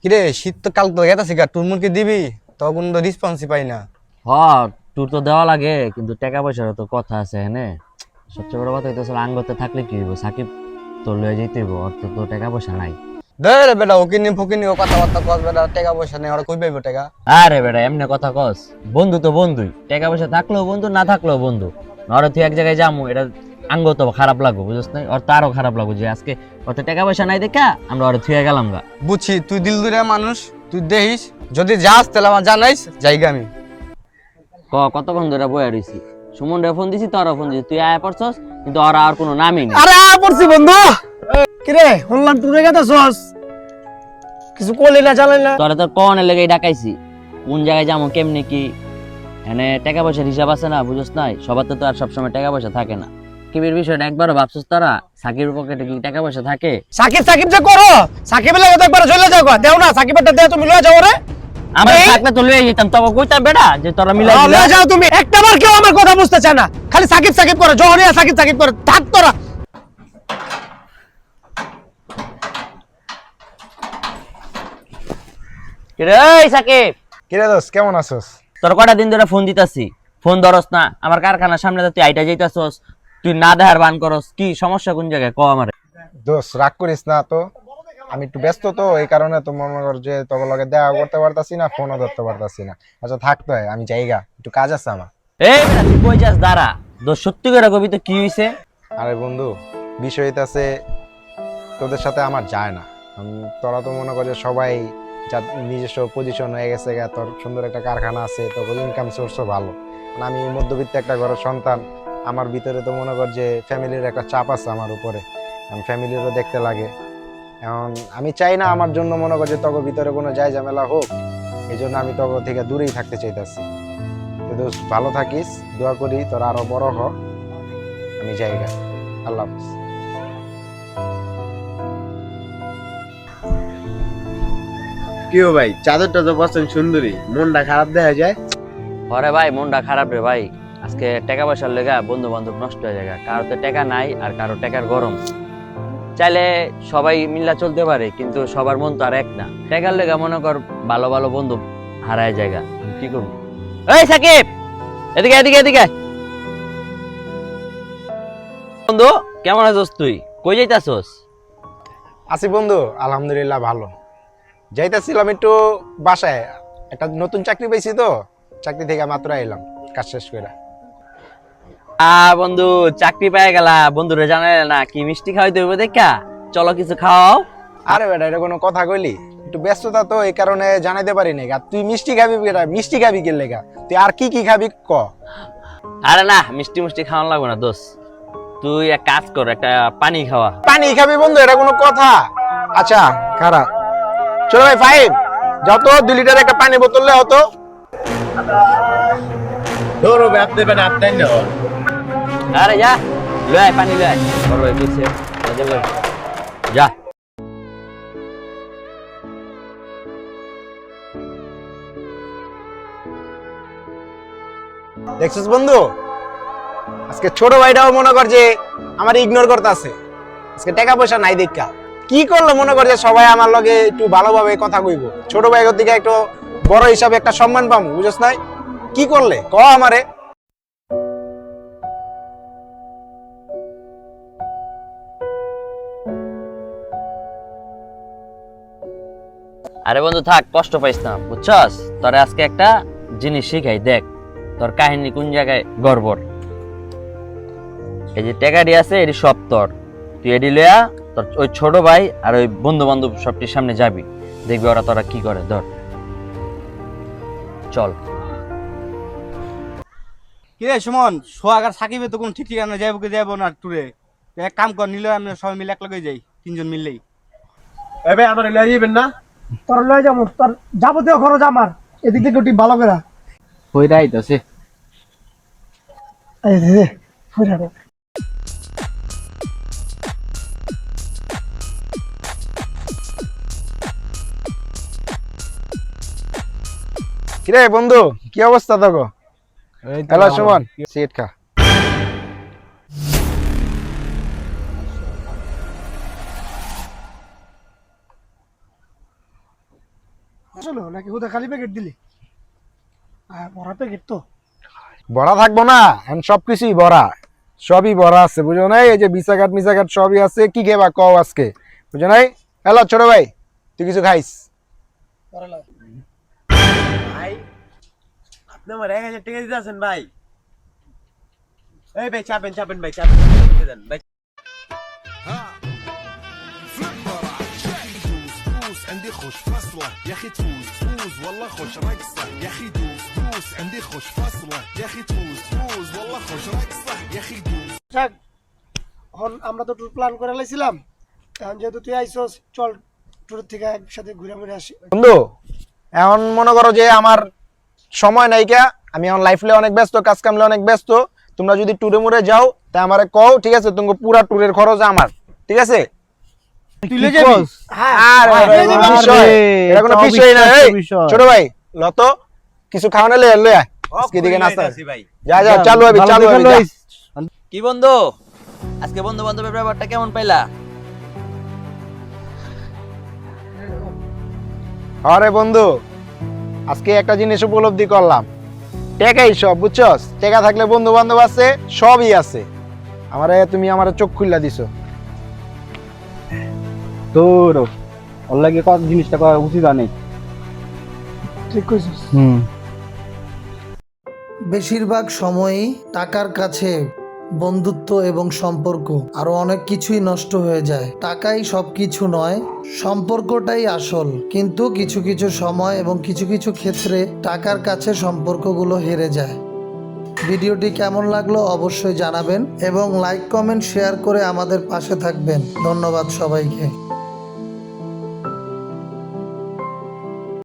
কিরে শীত তো কাল তো গেতাছি গা টুর মুরকি দিবি তখন তো রেসপন্সই পাই না। হ ট্যুর তো দেওয়া লাগে, কিন্তু টাকা পয়সার তো কথা আছে হ্যাঁ। সবচেয়ে বড় কথা হইতেছে আঙ্গতে থাকলে কি হইব, সাকিব তো লয়ে যেতে হইব, ওর তো টাকা পয়সা নাই। ধরে বেটা ওকিনি ফকিনি ও কথাবার্তা কস বেটা, টাকা পয়সা নেই ওরা কই পাইবো টাকা? আরে বেটা এমনি কথা কস, বন্ধু তো বন্ধুই, টাকা পয়সা থাকলেও বন্ধু না থাকলেও বন্ধু। নরে তুই এক জায়গায় যামু, এটা আঙ্গ তো খারাপ লাগবো বুঝছ না, ওর তো আরো খারাপ লাগবো যে আজকে ওর তো টাকা পয়সা নাই দেখা আমরা ওরে থুয়ে গেলাম গা। বুঝছি তুই দিল দুরা মানুষ, তুই দেখিস যদি যাস তাহলে আমার জানাইস যাইগা আমি। কতক্ষণ ধরে বয়ে রইছি, সুমন রে ফোন দিছি, তোরা ফোন দিছি, তুই আয়া পড়ছস কিন্তু ওরা আর কোনো নামই নেই। আরে পড়ছি বন্ধু। কিরে শুনলাম টুরে গেছস, কিছু কইলি না জানাই না? তোরা তোর কনের লেগে ডাকাইছি, কোন জায়গায় যাবো কেমনি কি, এনে টাকা পয়সার হিসাব আছে না বুঝছ নাই, সবার তো আর সবসময় টাকা পয়সা থাকে না। সাকিবের বিষয়টা একবারও ভাবছিস তোরা, সাকিবের পকেটে কি টাকা পয়সা থাকে? সাকিব সাকিব যে করো, সাকিবের লাগে তো একবার চলে যাও গা, দেও না সাকিবেরটা দে, তুমি লয়ে যাও রে। আমরা থাকলে তো লয়ে যেতাম, তবে কইতাম বেটা যে তোরা মিলাই দিলা। লয়ে যাও তুমি, একটাবার কেউ আমার কথা বুঝতে চায় না, খালি সাকিব সাকিব করে, যখনই সাকিব সাকিব করে থাক তোরা। কিরে এই সাকিব, কিরে দোস্ত কেমন আছস? তোর কয়টা দিন ধরে ফোন দিতাছি, ফোন ধরস না, আমার কারখানার সামনে তো তুই আইটা যাইতাছস, তুই না দেখার বান করস, কি সমস্যা কোন জায়গায় ক আমারে। দোস্ত রাগ করিস না তো, আমি একটু ব্যস্ত তো এই কারণে তো মনে কর যে তোর লগে দেখা করতে পারতাছি না, ফোনও ধরতে পারতাছি না। আচ্ছা থাকতে হয়, আমি জায়গা একটু কাজ আছে আমার। এই বেটা তুই কই যাস, দাঁড়া। দোষ সত্যি করে কবি তো কি হইছে? আরে বন্ধু, বিষয় হইতাছে তোদের সাথে আমার যায় না। তোরা তো মনে কর যে সবাই যা নিজস্ব পজিশন হয়ে গেছে গা, তোর সুন্দর একটা কারখানা আছে, তোর ইনকাম সোর্সও ভালো। আর আমি মধ্যবিত্ত একটা ঘরের সন্তান, আমার ভিতরে তো মনে কর যে ফ্যামিলির একটা চাপ আছে আমার উপরে, আমি ফ্যামিলিরও দেখতে লাগে। এখন আমি চাই না আমার জন্য মনে কর যে তোর ভিতরে কোনো যায় ঝামেলা হোক, এই জন্য আমি তোর থেকে দূরেই থাকতে চাইতেছি। তো দোস্ত ভালো থাকিস, দোয়া করি তোর আরো বড় হ। আমি জায়গা, আল্লাহ হাফিজ। কেউ ভাই চাদরটা তো পছন্দ সুন্দরী, মনটা খারাপ দেখা যায়। আরে ভাই মনটা খারাপ রে ভাই, আজকে টাকা পয়সার লেগা বন্ধু বান্ধব নষ্ট হয়ে যায়, কারো তো টাকা নাই আর কারো টাকার গরম। চাইলে সবাই মিল্লা চলতে পারে কিন্তু সবার মন তো আর এক না, টাকার লেগা মনে কর ভালো ভালো বন্ধু হারায় জায়গা, কি করবো। এই সাকিব এদিকে এদিকে এদিকে। বন্ধু কেমন আছিস তুই, কই যাইতাছস? আছি বন্ধু, আলহামদুলিল্লাহ ভালো। যাইতেছিলাম একটু বাসায়, একটা নতুন চাকরি পেয়েছি তো, চাকরি থেকে মাত্র এলাম কাজ শেষ করে। বন্ধু চাকরি পেয়ে গেলা, বন্ধুরে জানাই না, কি মিষ্টি খাওয়াইতে হইব দেখা, চলো কিছু খাওয়াও। আরে বেটা এটা কোনো কথা কইলি? একটু ব্যস্ততা তো এই কারণে জানাইতে পারি নাই। আর তুই মিষ্টি খাবি বেটা, মিষ্টি খাবি কি লেগা? তুই আর কি কি খাবি ক? আরে না মিষ্টি মিষ্টি খাওয়ানো লাগবে না দোষ, তুই এক কাজ কর, একটা পানি খাওয়া। পানি খাবি বন্ধু, এটা কোনো কথা? আচ্ছা খারাপ, চলো ভাই ফাইভ যাও তো 2 লিটার একটা পানি বোতল লে হতো। ধরো আপনি বেটা আপনি না আরে যা লয় পানি লয়, বড় ভাই বুঝছে যা। দেখছিস বন্ধু, আজকে ছোট ভাইটাও মনে কর যে আমার ইগনোর করতে আছে, আজকে টাকা পয়সা নাই দেখা কি করলো মনে কর যে সবাই আমার লগে একটু ভালোভাবে কথা কইব, ছোট ভাইয়ের দিকে একটু বড় হিসাবে একটা সম্মান পাবো, বুঝছ নাই? কি করলে ক আমারে? আরে বন্ধু থাক, কষ্ট পাইস না বুঝছস, তোরে আজকে একটা জিনিস শিখাই, দেখ তোর কাহিনী কোন জায়গায় গড়বড়। এই যে টাকাটি আছে এটি সব তোর, তুই এটি লয়া তোর ওই ছোট ভাই আর ওই বন্ধু বান্ধব সবটির সামনে যাবি, দেখবি ওরা তোরা কি করে। ধর চল। কিরে সুমন, সোহাগ আর সাকিবে তো কোন ঠিক ঠিকানা যাইবো কি যাইবো না টুরে, এক কাম কর নিলে আমরা সবাই মিলে এক লগে যাই, 3 জন মিললেই। এ ভাই আমার লয়ে যাবেন না? তোর লয়ে যাবো, তোর যাবতীয় খরচ আমার, এদিক থেকে একটু ভালো করে। কইরা আইতাছে। এই দে ফুরা রে। কিরে বন্ধু কি অবস্থা তোর? হ্যালো সুমন, সিট খা। আসলে নাকি হুদা খালি প্যাকেট দিলি ভরা প্যাকেট তো ভরা থাকবো না, এখন সবকিছুই ভরা, সবই ভরা আছে, বুঝো নাই? এই যে বিসাঘাট মিসাঘাট সবই আছে। কি খেবা কও আজকে, বুঝো নাই? হ্যালো ছোট ভাই, তুই কিছু খাইস? ভাই আপনি আমার 1000 টাকা দিতে আছেন ভাই। এই ভাই চাপেন চাপেন ভাই চাপেন দেন ভাই। فوز عندي خوش فصلة يا اخي تفوز فوز والله خوش رقصة يا اخي دوس فوز عندي خوش فصلة يا اخي تفوز فوز والله خوش رقصة يا اخي دوس যাক এখন আমরা তো ট্যুর প্ল্যান করে লাইছিলাম, এখন যেহেতু তুই আইছস চল ট্যুরের থেকে একসাথে ঘুরে ঘুরে আসি। বন্ধু এখন মনে করো যে আমার সময় নাই কে, আমি এখন লাইফলে অনেক ব্যস্ত, কাজ কামলে অনেক ব্যস্ত। তোমরা যদি ট্যুরে মুরে যাও তা আমারে কও, ঠিক আছে? তুমি পুরা ট্যুরের খরচ আমার, ঠিক আছে? তুই লয়ে যাবি? আরে আরে, এটা কোনো বিষয়, এটা কোনো বিষয় না। এই ছোট ভাই লত কিছু খাওয়ানো লয়ে আয় আজকে দিকে নাস্তা। ভাই যা যা চালু হবে চালু হবে যা। কি বন্ধু, আজকে বন্ধু বান্ধবের ব্যাপারটা কেমন পাইলা? আরে বন্ধু আজকে একটা জিনিস উপলব্ধি করলাম, টাকাই সব, বুঝছস? টাকা থাকলে বন্ধু বান্ধব আছে, সবই আছে। তুমি আমারে চোখ খুললা দিছো। তোর ওর লাগে কত জিনিসটা করা উচিত নেই। ঠিক কইছিস। বেশিরভাগ সময়ই টাকার কাছে বন্ধুত্ব এবং সম্পর্ক আরো অনেক কিছুই নষ্ট হয়ে যায়। টাকাই সবকিছু নয়, সম্পর্কটাই আসল। কিন্তু কিছু কিছু সময় এবং কিছু কিছু ক্ষেত্রে টাকার কাছে সম্পর্কগুলো হেরে যায়। ভিডিওটি কেমন লাগলো অবশ্যই জানাবেন এবং লাইক কমেন্ট শেয়ার করে আমাদের পাশে থাকবেন। ধন্যবাদ সবাইকে।